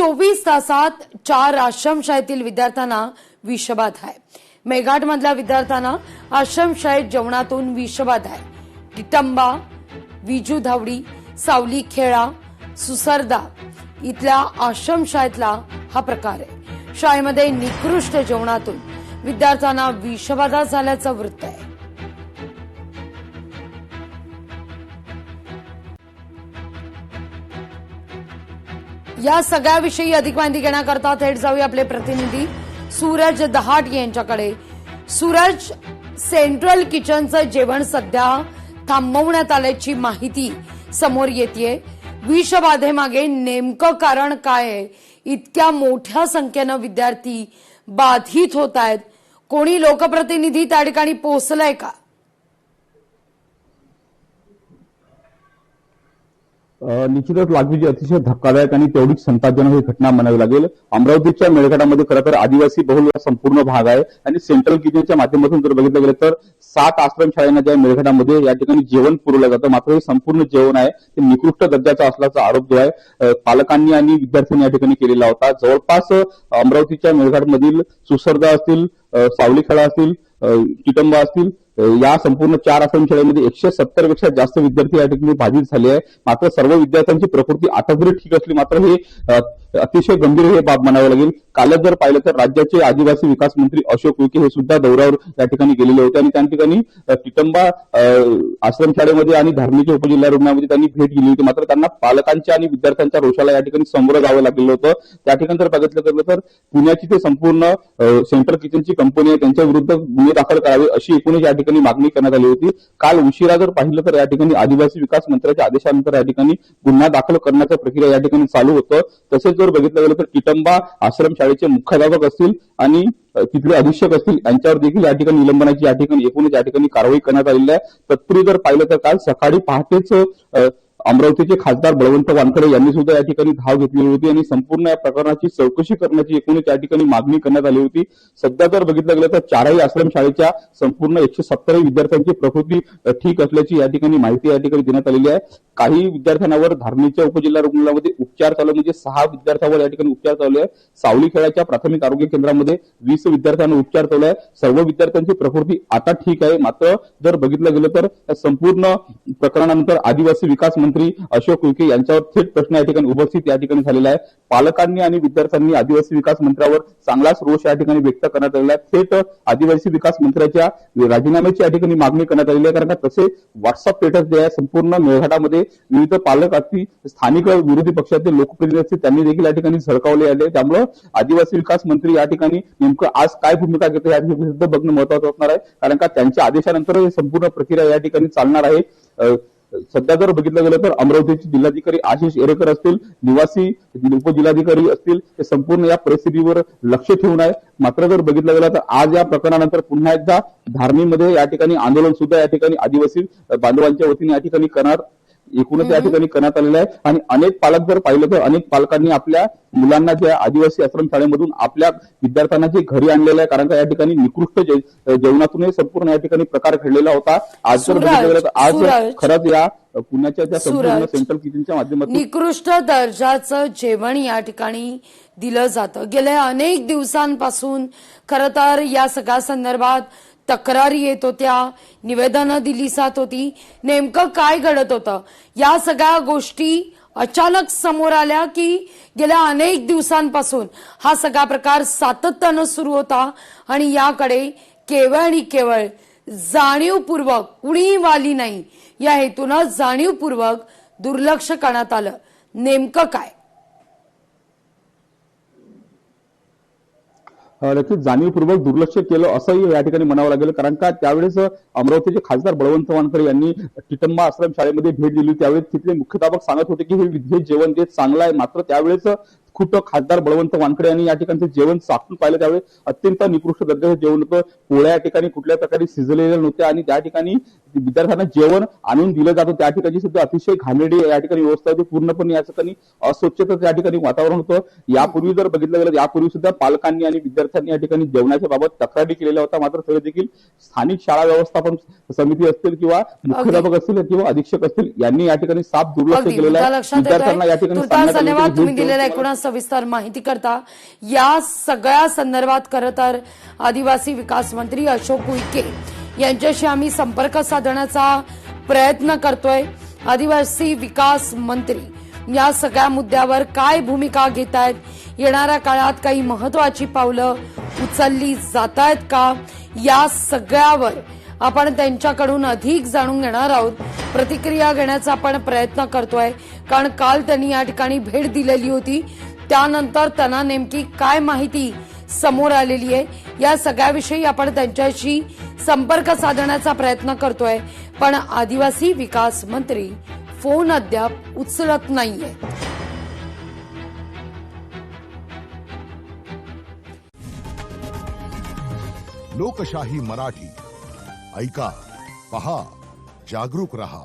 24 तासात 4 आश्रमशाळेतील विद्यार्थ्यांना विषबाधा आहे। मेघाटमधल्या विद्यार्थ्यांना आश्रमशाळेत जेवणातून विषबाधा आहे। टिटंबा, विजू धावडी, सावली खेळा, सुसरदा इथल्या आश्रमशाळेतला हा प्रकार आहे। शाळेमध्ये निकृष्ट जेवणातून विद्यार्थ्यांना विषबाधा झाल्याचं वृत्त आहे। या सगळ्याविषयी अधिक माहिती घेण्याकरता थेट जाऊया आपले प्रतिनिधी सूरज दहाट यांच्याकडे। सूरज, सेंट्रल किचनचं जेवण सध्या थांबवण्यात आल्याची माहिती समोर येतेय। विषबाधेमागे नेमकं कारण काय आहे? इतक्या मोठ्या संख्येनं विद्यार्थी बाधित होत आहेत, कोणी लोकप्रतिनिधी त्या ठिकाणी पोहोचलाय का? निश्चितच लागलीची अतिशय धक्कादायक आणि तेवढीच संतापजनक ही घटना म्हणावी लागेल। अमरावतीच्या मेळघाटामध्ये खरं तर आदिवासी बहुल संपूर्ण भाग आहे आणि सेंट्रल किचनच्या माध्यमातून जर बघितलं गेलं तर 7 आश्रमशाळांना ज्या मेळघाटामध्ये या ठिकाणी जेवण पुरवलं जातं, मात्र हे संपूर्ण जेवण आहे ते निकृष्ट दर्जाचा असल्याचा आरोप जो आहे पालकांनी आणि विद्यार्थ्यांनी या ठिकाणी केलेला होता। जवळपास अमरावतीच्या मेळघाटमधील सुसरदा असतील, सावलीखेळा असतील, टिटंबा असतील, या संपूर्ण 4 आश्रमशाळेमध्ये 170 पेक्षा जास्त विद्यार्थी या ठिकाणी बाधित झाले आहे। मात्र सर्व विद्यार्थ्यांची प्रकृती आता जरी ठीक असली मात्र हे अतिशय गंभीर हे बाब म्हणावं लागेल। कालच जर पाहिलं तर राज्याचे आदिवासी विकास मंत्री अशोक उईके हे सुद्धा दौऱ्यावर या ठिकाणी गेलेले होते आणि त्या ठिकाणी टिटंबा आश्रमशाळेमध्ये आणि धारणीच्या उपजिल्हा रुग्णालयामध्ये त्यांनी भेट दिली होती। मात्र त्यांना पालकांच्या आणि विद्यार्थ्यांच्या रोषाला या ठिकाणी सामोरं जावं लागलेलं होतं। त्या ठिकाणी जर बघितलं गेलं तर पुण्याची ते संपूर्ण सेंट्रल किचनची कंपनी आहे त्यांच्या विरुद्ध गुन्हे दाखल करावे अशी एकूणच या ठिकाणी मागणी करण्यात आली होती। काल उशिरा जर पाहिलं तर या ठिकाणी आदिवासी विकास मंत्र्याच्या आदेशानंतर या ठिकाणी गुन्हा दाखल करण्याची प्रक्रिया या ठिकाणी चालू होतं। तसेच जर बघितलं गेलं तर टिटंबा आश्रमशाळेचे मुख्याध्यापक असतील आणि तिथले अधीक्षक असतील यांच्यावर देखील या ठिकाणी निलंबनाची या ठिकाणी एकूणच या ठिकाणी कारवाई करण्यात आलेली आहे। तत्पूर्वी जर पाहिलं तर काल सकाळी पहाटेच अमरावतीचे खासदार बळवंत वानखडे यांनी सुद्धा या ठिकाणी धाव घेतलेली होती आणि संपूर्ण या प्रकरणाची चौकशी करण्याची एकूणच या ठिकाणी मागणी करण्यात आली होती। सध्या जर बघितलं गेलं तर 4ही आश्रमशाळेच्या संपूर्ण 170 विद्यार्थ्यांची प्रकृती ठीक असल्याची या ठिकाणी माहिती या ठिकाणी देण्यात आलेली आहे। काही विद्यार्थ्यांवर धारणीच्या उपजिल्हा रुग्णालयामध्ये उपचार चालू म्हणजे 6 विद्यार्थ्यांवर या ठिकाणी उपचार चालू आहे। सावली खेळाच्या प्राथमिक आरोग्य केंद्रामध्ये 20 विद्यार्थ्यांना उपचार चालू आहे। सर्व विद्यार्थ्यांची प्रकृती आता ठीक आहे। मात्र जर बघितलं गेलं तर संपूर्ण प्रकरणानंतर आदिवासी विकास मंत्री अशोक उईके यांच्यावर थेट प्रश्न या ठिकाणी उपस्थित या ठिकाणी झालेला आहे। पालकांनी आणि विद्यार्थ्यांनी आदिवासी विकास मंत्र्यावर चांगलाच रोष या ठिकाणी व्यक्त करण्यात आलेला आहे। थेट आदिवासी विकास मंत्र्याच्या राजीनाम्याची या ठिकाणी मागणी करण्यात आलेली आहे। कारण का तसे व्हॉट्सअप स्टेटस जे आहे संपूर्ण मेळघाटामध्ये विविध पालक असतील, स्थानिक विरोधी पक्षाचे लोकप्रतिनिधी असतील त्यांनी देखील या ठिकाणी झळकावले आले। त्यामुळे आदिवासी विकास मंत्री या ठिकाणी नेमकं आज काय भूमिका घेतो या सुद्धा बघणं महत्वाचं असणार आहे। कारण का त्यांच्या आदेशानंतर ही संपूर्ण प्रक्रिया या ठिकाणी चालणार आहे। सध्या जर बघितलं गेलं तर अमरावतीचे जिल्हाधिकारी आशिष एरेकर असतील, निवासी उपजिल्हाधिकारी असतील हे संपूर्ण या परिस्थितीवर लक्ष ठेवून आहे। मात्र जर बघितलं गेलं तर आज या प्रकरणानंतर पुन्हा एकदा धारणीमध्ये या ठिकाणी आंदोलन सुद्धा या ठिकाणी आदिवासी बांधवांच्या वतीने या ठिकाणी करणार एकूणच या ठिकाणी करण्यात आलेलं आहे। आणि अनेक पालक जर पाहिलं तर अनेक पालकांनी आपल्या मुलांना ज्या आदिवासी आश्रमशाळेमधून आपल्या विद्यार्थ्यांना जे घरी आणलेलं आहे कारण का या ठिकाणी निकृष्ट जेवणातून संपूर्ण या ठिकाणी प्रकार घडलेला होता। आज जर बघितलं गेलं तर आज खरंच या पुण्याच्या त्या संपूर्ण सेंट्रल किचनच्या माध्यमातून निकृष्ट दर्जाचं जेवण या ठिकाणी दिलं जातं। गेल्या अनेक दिवसांपासून खरं तर या सगळ्या संदर्भात तक्रारी येत होत्या, निवेदनं दिली जात होती। नेमकं काय घडत होतं? या सगळ्या गोष्टी अचानक समोर आल्या की गेल्या अनेक दिवसांपासून हा सगळा प्रकार सातत्यानं सुरू होता आणि याकडे केवळ आणि केवळ जाणीवपूर्वक कुणी वाली नाही या हेतूनं जाणीवपूर्वक दुर्लक्ष करण्यात आलं। नेमकं काय? नक्कीच जाणीवपूर्वक दुर्लक्ष केलं असंही या ठिकाणी म्हणावं लागेल। कारण का त्यावेळेस अमरावतीचे खासदार बळवंत वानखडे यांनी टिटंबा आश्रमशाळेमध्ये भेट दिली, त्यावेळेस तिथले मुख्याध्यापक सांगत होते की हे जेवण ते चांगलं आहे। मात्र त्यावेळेस खुद खासदार बळवंत वानखडे यांनी या ठिकाणचं जेवण चाखून पाहिलं, त्यावेळेस अत्यंत निकृष्ट दर्जाचं जेवण होतं। पोळ्या या ठिकाणी कुठल्या प्रकारे शिजलेल्या नव्हत्या आणि त्या ठिकाणी विद्यार्थ्यांना जेवण आणून दिलं जातं त्या ठिकाणी सुद्धा अतिशय घाणेरडी या ठिकाणी व्यवस्था होती। पूर्णपणे या ठिकाणी अस्वच्छतेचं या ठिकाणी वातावरण होतं। यापूर्वी जर बघितलं गेलं यापूर्वी सुद्धा पालकांनी आणि विद्यार्थ्यांनी या ठिकाणी जेवणाच्या बाबत तक्रारी केलेल्या होत्या। मात्र तरी देखील स्थानिक शाळा व्यवस्थापन समिती असतील किंवा मुख्याध्यापक असतील किंवा अधीक्षक असतील यांनी या ठिकाणी साफ दुर्लक्ष केलेलं आहे। विद्यार्थ्यांना या ठिकाणी धन्यवाद तुम्ही दिलेल्या एकूण सविस्तर माहिती करता या सगळ्या संदर्भात खरं तर आदिवासी विकास मंत्री अशोक उईके यांच्याशी आम्ही संपर्क साधण्याचा प्रयत्न करतोय। आदिवासी विकास मंत्री या सगळ्या मुद्द्यावर काय भूमिका घेत आहेत, येणाऱ्या काळात काही महत्वाची पावलं उचलली जात आहेत का, या सगळ्यावर आपण त्यांच्याकडून अधिक जाणून घेणार आहोत। प्रतिक्रिया घेण्याचा आपण प्रयत्न करतोय, कारण काल त्यांनी या ठिकाणी भेट दिलेली होती, त्यानंतर त्यांना नेमकी काय माहिती समोर आलेली आहे या सगळ्याविषयी आपण त्यांच्याशी संपर्क साधण्याचा प्रयत्न करतोय, पण आदिवासी विकास मंत्री फोन अद्याप उचलत नाहीये। लोकशाही मराठी ऐका, पहा, जागरूक रहा।